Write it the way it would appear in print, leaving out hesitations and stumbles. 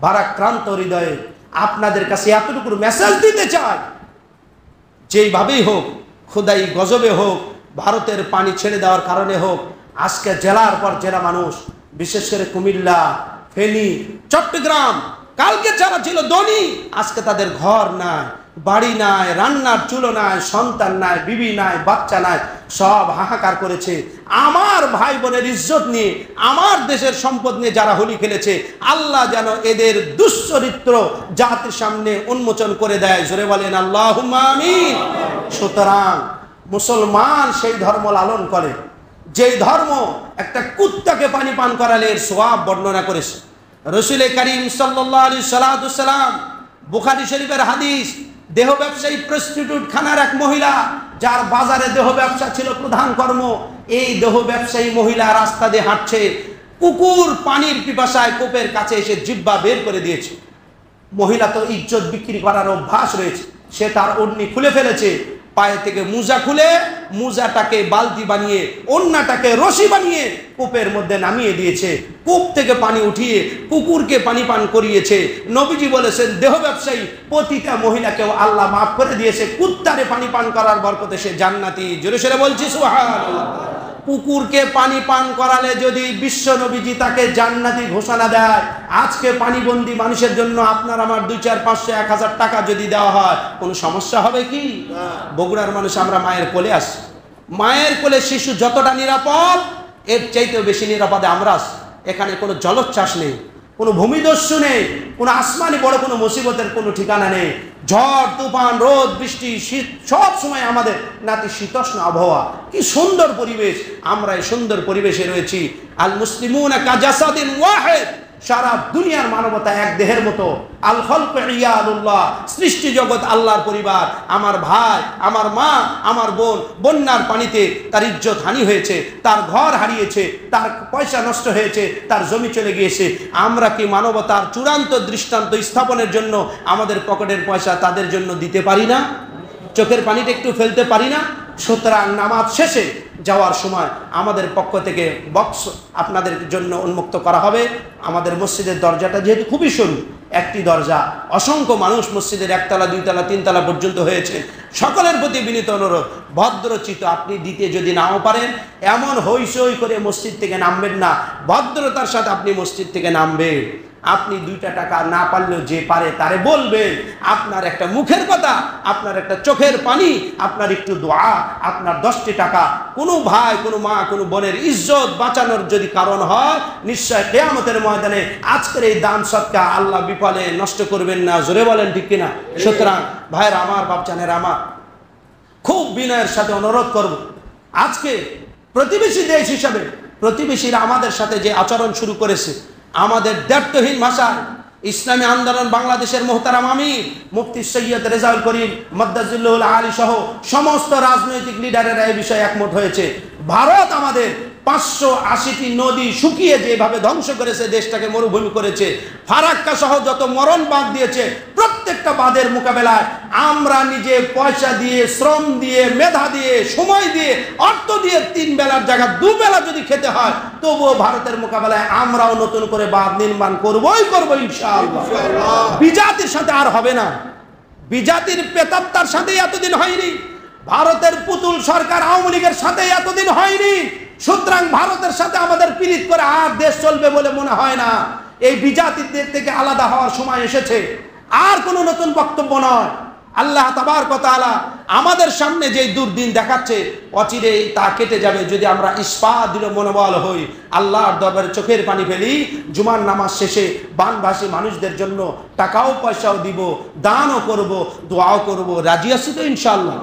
ভারাক্রান্ত হৃদয়ে আপনাদের কাছে এতটুকু মেসেজ দিতে চাই, যেইভাবেই হোক, খোদাই গজবে হোক, ভারতের পানি ছেড়ে দেওয়ার কারণে হোক, আজকে জেলার পর জেলা মানুষ, বিশেষ করে কুমিল্লা, ফেনী, চট্টগ্রাম, কালকে যারা ছিল ধনী, আজকে তাদের ঘর নাই, বাড়ি নাই, রান্নার চুলো নাই, সন্তান নাই, বিবি নাই, বাচ্চা নাই, সব হাহাকার করেছে। আমার ভাই বোনের ইজ্জত নিয়ে, আমার দেশের সম্পদ নিয়ে যারা হোলি খেলেছে, আল্লাহ যেন এদের দুশ্চরিত্র জাতির সামনে উন্মোচন করে দেয়। জোরে বলেন আল্লাহুম্মা আমিন। সুতরাং মুসলমান সেই ধর্ম লালন করে যেই ধর্ম একটা কুত্তাকে পানি পান করালে এর সওয়াব বর্ণনা করেছে রাসূল করিম সাল্লাল্লাহু আলাইহি সাল্লাম। বুখারী শরীফের হাদিস, দেহ ব্যবসায়ী প্রস্টিটিউট খানার এক মহিলা, যার বাজারে দেহ ব্যবসা ছিল প্রধান কর্ম। এই দেহ ব্যবসায়ী মহিলা রাস্তা দিয়ে হাঁটছে, কুকুর পানির পিপাসায় কূপের কাছে এসে জিহ্বা বের করে দিয়েছে। মহিলা তো ইজ্জত বিক্রি করার অভ্যাস রয়েছে, সে তার ওড়নি খুলে ফেলেছে, পায়ে থেকে মোজা খুলে মোজাটাকে বালতি বানিয়ে, ওড়নাটাকে রশি বানিয়ে কূপের মধ্যে নামিয়ে দিয়েছে। কূপ থেকে পানি উঠিয়ে কুকুরকে পানি পান করিয়েছে। নবীজি বলেছেন, দেহ ব্যবসায়ী প্রতিটা মহিলাকেও আল্লাহ মাফ করে দিয়েছে, কুত্তারে পানি পান করার বরকতে সে জান্নাতি। জোরে সোরে বলছি সুবহানাল্লাহ। কুকুরকে পানি পান করালে যদি বিশ্ব নবীজি তাকে জান্নাতি ঘোষণা দেয়, আজকে পানিবন্দী মানুষের জন্য আপনার আমার 2, 4, 500, 1000 টাকা যদি দেওয়া হয়, কোনো সমস্যা হবে কি? বগুড়ার মানুষ আমরা মায়ের কোলে আসি, মায়ের কোলে শিশু যতটা নিরাপদ, এর চাইতেও বেশি নিরাপদে আমরা আসি। এখানে কোনো জলোচ্ছ্বাস নেই, কোনো ভূমিদস্যু নেই, কোনো আসমানি বড় কোনো মুসিবতের কোনো ঠিকানা নেই। ঝড় তুফান, রোদ বৃষ্টি, শীত, সব সময় আমাদের নাতিশীতোষ্ণ আবহাওয়া। কি সুন্দর পরিবেশ! আমরা এই সুন্দর পরিবেশে রয়েছি। আল মুসলিমুনা কাজাসাদিন ওয়াহিদ, সারা দুনিয়ার মানবতা এক দেহের মতো। আল খলকু ইয়াদুল্লাহ, সৃষ্টি জগৎ আল্লাহর পরিবার। আমার ভাই, আমার মা, আমার বোন বন্যার পানিতে তার ইজ্জত হানি হয়েছে, তার ঘর হারিয়েছে, তার পয়সা নষ্ট হয়েছে, তার জমি চলে গিয়েছে। আমরা কি মানবতার চূড়ান্ত দৃষ্টান্ত স্থাপনের জন্য আমাদের পকেটের পয়সা তাদের জন্য দিতে পারি না? চোখের পানিটা একটু ফেলতে পারি না? সুতরাং নামাজ শেষে যাওয়ার সময় আমাদের পক্ষ থেকে বক্স আপনাদের জন্য উন্মুক্ত করা হবে। আমাদের মসজিদের দরজাটা যেহেতু খুবই সরু, একটি দরজা, অসংখ্য মানুষ মসজিদের 1 তলা 2 তলা 3 তলা পর্যন্ত হয়েছে। সকলের প্রতি বিনীত অনুরোধ, ভদ্রচিত আপনি দিতে যদি নাও পারেন, এমন হইচই করে মসজিদ থেকে নামবেন না, ভদ্রতার সাথে আপনি মসজিদ থেকে নামবেন। আপনি 2টা টাকা না পারলেও যে পারে তারে বলবেন। আপনার একটা মুখের কথা, আপনার একটা চোখের পানি, আপনার একটু দোয়া, আপনার 10টি টাকা কোনো ভাই, কোনো মা, কোনো বোনের ইজ্জত বাঁচানোর যদি কারণ হয়, নিশ্চয় কিয়ামতের ময়দানে আজকের এই দান সদকা আল্লাহ বিফলে নষ্ট করবেন না। জোরে বলেন ঠিক কিনা? সুতরাং ভাইয়েরা আমার, বাপজানের আমার, খুব বিনয়ের সাথে অনুরোধ করব, আজকে প্রতিবেশী দেশ হিসাবে প্রতিবেশীরা আমাদের সাথে যে আচরণ শুরু করেছে, আমাদের দায়িত্বহীন ভাষায় ইসলামী আন্দোলন বাংলাদেশের মোহতারাম আমির মুফতি সৈয়দ রেজাউল করিম মাদ্দাজিল্লাহুল আলী সহ সমস্ত রাজনৈতিক লিডারেরা এই বিষয়ে একমত হয়েছে। ভারত আমাদের 580টি নদী শুকিয়ে যেভাবে ধ্বংস করেছে, দেশটাকে মরুভূমি করেছে, ফারাক্কা সহ যত মরণ বাঁধ দিয়েছে, প্রত্যেকটা বাঁধের মোকাবেলায় আমরা নিজে পয়সা দিয়ে, শ্রম দিয়ে, মেধা দিয়ে, সময় দিয়ে, অর্থ দিয়ে 3 বেলার জায়গা 2 বেলা যদি খেতে হয়, তবুও ভারতের মোকাবেলায় আমরাও নতুন করে বাঁধ নির্মাণ করবই করব ইনশাআল্লাহ। বিজাতির সাথে আর হবে না, বিজাতির প্রেতাত্মার সাথে এতদিন হয়নি, ভারতের পুতুল সরকার আওয়ামী লীগের সাথে এতদিন হয়নি। সুতরাং ভারতের সাথে আমাদের পীড়িত করে আর দেশ চলবে বলে মনে হয় না। এই বিজাতিদের থেকে আলাদা হওয়ার সময় এসেছে, আর কোনো নতুন বক্তব্য নয়। আল্লাহ তাবারক ওয়া তাআলা আমাদের সামনে যে দুর্দিন দেখাচ্ছে, অচিরেই তা কেটে যাবে যদি আমরা ইস্পাত দৃঢ় মনোবল হই, আল্লাহর দরবারে চোখের পানি ফেলি। জুমার নামাজ শেষে বানভাসী মানুষদের জন্য টাকাও পয়সাও দিব, দানও করব, দোয়াও করব। রাজি আছি তো ইনশাআল্লাহ?